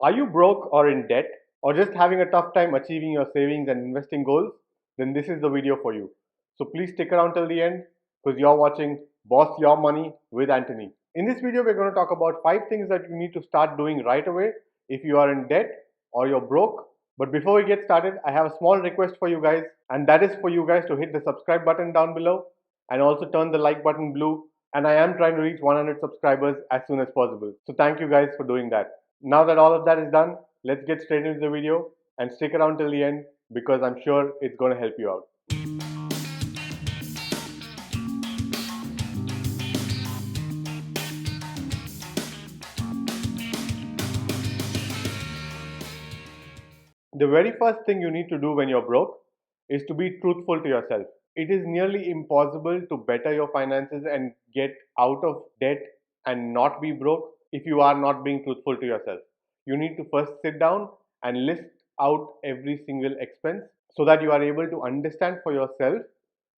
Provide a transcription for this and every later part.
Are you broke or in debt or just having a tough time achieving your savings and investing goals? Then this is the video for you. So please stick around till the end because you're watching Boss Your Money with Anthony. In this video, we're going to talk about 5 things that you need to start doing right away if you are in debt or you're broke. But before we get started, I have a small request for you guys, and that is for you guys to hit the subscribe button down below and also turn the like button blue. And I am trying to reach 100 subscribers as soon as possible. So thank you guys for doing that. Now that all of that is done, let's get straight into the video and stick around till the end because I'm sure it's going to help you out. The very first thing you need to do when you're broke is to be truthful to yourself. It is nearly impossible to better your finances and get out of debt and not be broke if you are not being truthful to yourself. You need to first sit down and list out every single expense so that you are able to understand for yourself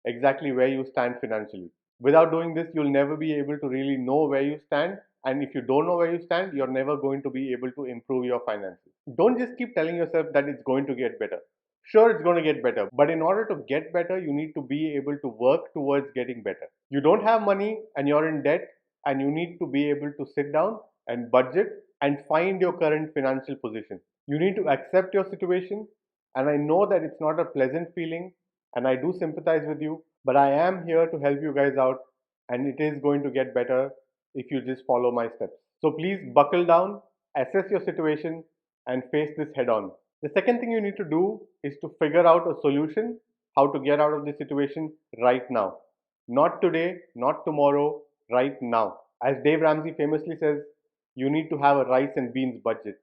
exactly where you stand financially. Without doing this, you'll never be able to really know where you stand. And if you don't know where you stand, you're never going to be able to improve your finances. Don't just keep telling yourself that it's going to get better. Sure, it's going to get better, but in order to get better, you need to be able to work towards getting better. You don't have money and you're in debt, and you need to be able to sit down and budget and find your current financial position. You need to accept your situation, and I know that it's not a pleasant feeling, and I do sympathize with you, but I am here to help you guys out, and it is going to get better if you just follow my steps. So please buckle down, assess your situation, and face this head on. The second thing you need to do is to figure out a solution how to get out of this situation right now. Not today, not tomorrow, right now. As Dave Ramsey famously says, you need to have a rice and beans budget.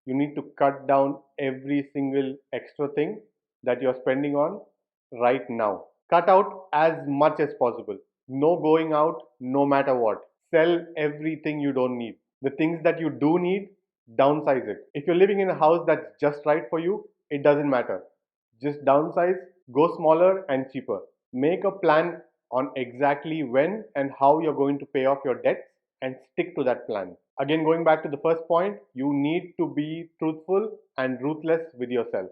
You need to cut down every single extra thing that you're spending on right now. Cut out as much as possible. No going out no matter what. Sell everything you don't need. The things that you do need, downsize it. If you're living in a house that's just right for you, it doesn't matter. Just downsize, go smaller and cheaper. Make a plan on exactly when and how you're going to pay off your debts and stick to that plan. Again, going back to the first point, you need to be truthful and ruthless with yourself.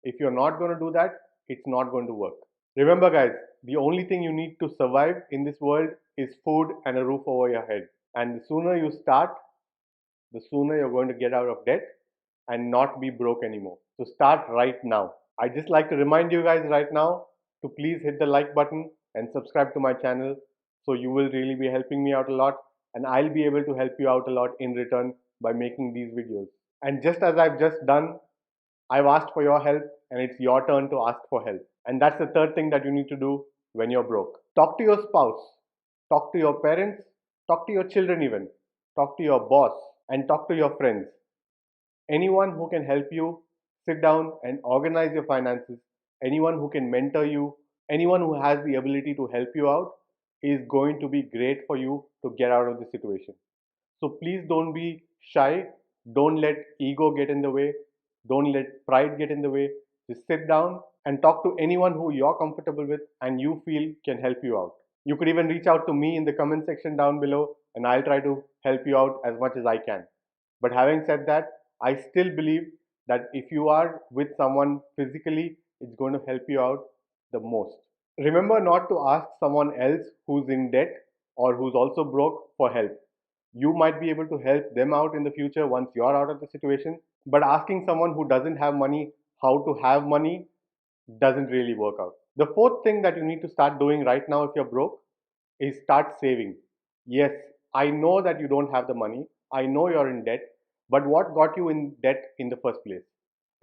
If you're not going to do that, it's not going to work. Remember, guys, the only thing you need to survive in this world is food and a roof over your head. And the sooner you start, the sooner you're going to get out of debt and not be broke anymore. So start right now. I just like to remind you guys right now to please hit the like button and subscribe to my channel, so you will really be helping me out a lot, and I'll be able to help you out a lot in return by making these videos. And just as I've just done, I've asked for your help, and it's your turn to ask for help. And that's the third thing that you need to do when you're broke. Talk to your spouse, talk to your parents, talk to your children even, talk to your boss, and talk to your friends. Anyone who can help you sit down and organize your finances, anyone who can mentor you, anyone who has the ability to help you out is going to be great for you to get out of the situation. So please don't be shy. Don't let ego get in the way. Don't let pride get in the way. Just sit down and talk to anyone who you're comfortable with and you feel can help you out. You could even reach out to me in the comment section down below, and I'll try to help you out as much as I can. But having said that, I still believe that if you are with someone physically, it's going to help you out the most. Remember not to ask someone else who's in debt or who's also broke for help. You might be able to help them out in the future once you're out of the situation, but asking someone who doesn't have money how to have money doesn't really work out. The fourth thing that you need to start doing right now if you're broke is start saving. Yes, I know that you don't have the money. I know you're in debt, but what got you in debt in the first place?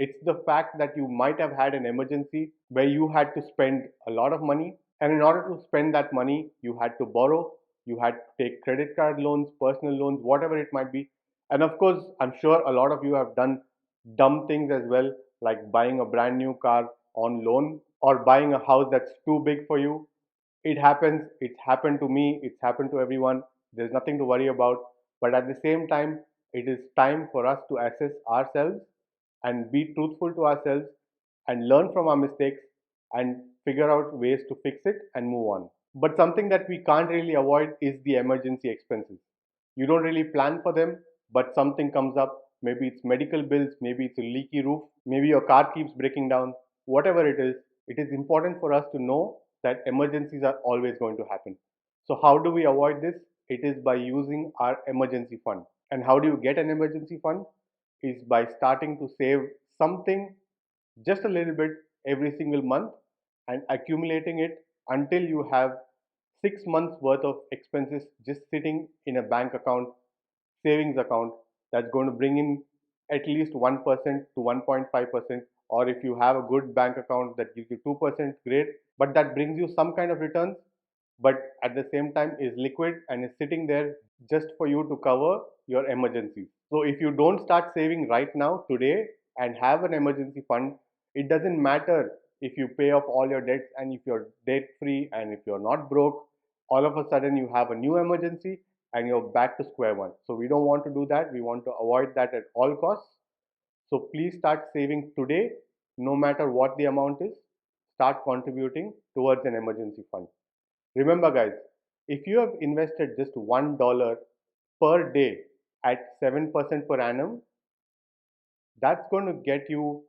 It's the fact that you might have had an emergency where you had to spend a lot of money, and in order to spend that money, you had to borrow, you had to take credit card loans, personal loans, whatever it might be. And of course, I'm sure a lot of you have done dumb things as well, like buying a brand new car on loan or buying a house that's too big for you. It happens, it's happened to me, it's happened to everyone. There's nothing to worry about. But at the same time, it is time for us to assess ourselves and be truthful to ourselves and learn from our mistakes and figure out ways to fix it and move on. But something that we can't really avoid is the emergency expenses. You don't really plan for them, but something comes up maybe it's medical bills, maybe it's a leaky roof, maybe your car keeps breaking down, whatever it is important for us to know that emergencies are always going to happen. So, how do we avoid this? It is by using our emergency fund. And how do you get an emergency fund? Is by starting to save something, just a little bit, every single month and accumulating it until you have 6 months worth of expenses just sitting in a bank account, savings account, that's going to bring in at least 1% to 1.5%. Or if you have a good bank account that gives you 2%, great, but that brings you some kind of returns, but at the same time is liquid and is sitting there just for you to cover your emergencies. So if you don't start saving right now, today, and have an emergency fund, it doesn't matter if you pay off all your debts and if you're debt free and if you're not broke, all of a sudden you have a new emergency and you're back to square one. So we don't want to do that. We want to avoid that at all costs. So please start saving today, no matter what the amount is. Start contributing towards an emergency fund. Remember, guys, if you have invested just $1 per day at 7% per annum, that's going to get you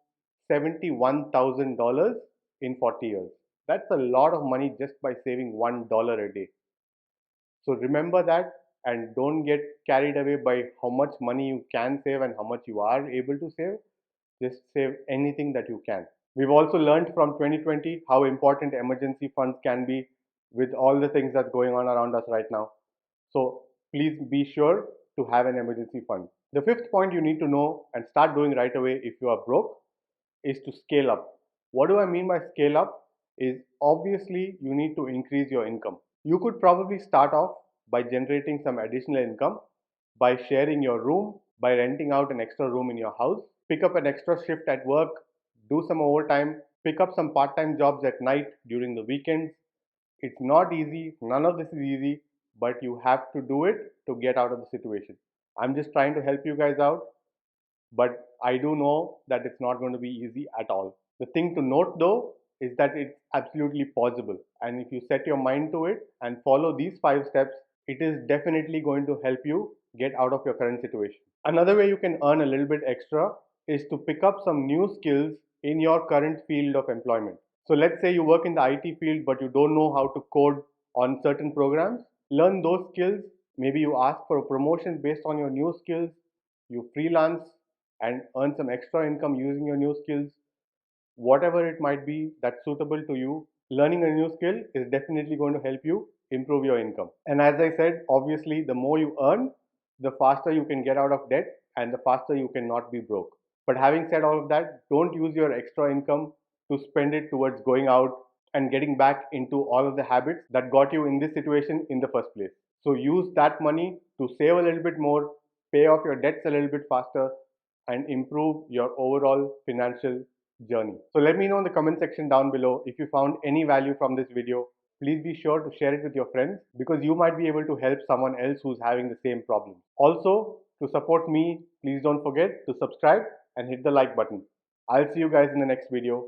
$71,000 in 40 years. That's a lot of money just by saving $1 a day. So remember that and don't get carried away by how much money you can save and how much you are able to save. Just save anything that you can. We've also learned from 2020 how important emergency funds can be with all the things that's going on around us right now. So please be sure to have an emergency fund. The fifth point you need to know and start doing right away if you are broke is to scale up. What do I mean by scale up? Is obviously you need to increase your income. You could probably start off by generating some additional income by sharing your room, by renting out an extra room in your house, pick up an extra shift at work, do some overtime, pick up some part time jobs at night during the weekends. It's not easy, none of this is easy, but you have to do it to get out of the situation. I'm just trying to help you guys out, but I do know that it's not going to be easy at all. The thing to note though is that it's absolutely possible. And if you set your mind to it and follow these 5 steps, it is definitely going to help you get out of your current situation. Another way you can earn a little bit extra is to pick up some new skills in your current field of employment. So let's say you work in the IT field, but you don't know how to code on certain programs. Learn those skills. Maybe you ask for a promotion based on your new skills. You freelance and earn some extra income using your new skills. Whatever it might be that's suitable to you, learning a new skill is definitely going to help you improve your income. And as I said, obviously, the more you earn, the faster you can get out of debt and the faster you cannot be broke. But having said all of that, don't use your extra income to spend it towards going out and getting back into all of the habits that got you in this situation in the first place. So use that money to save a little bit more, pay off your debts a little bit faster, and improve your overall financial journey. So let me know in the comment section down below if you found any value from this video. Please be sure to share it with your friends because you might be able to help someone else who's having the same problem. Also, to support me, please don't forget to subscribe and hit the like button. I'll see you guys in the next video.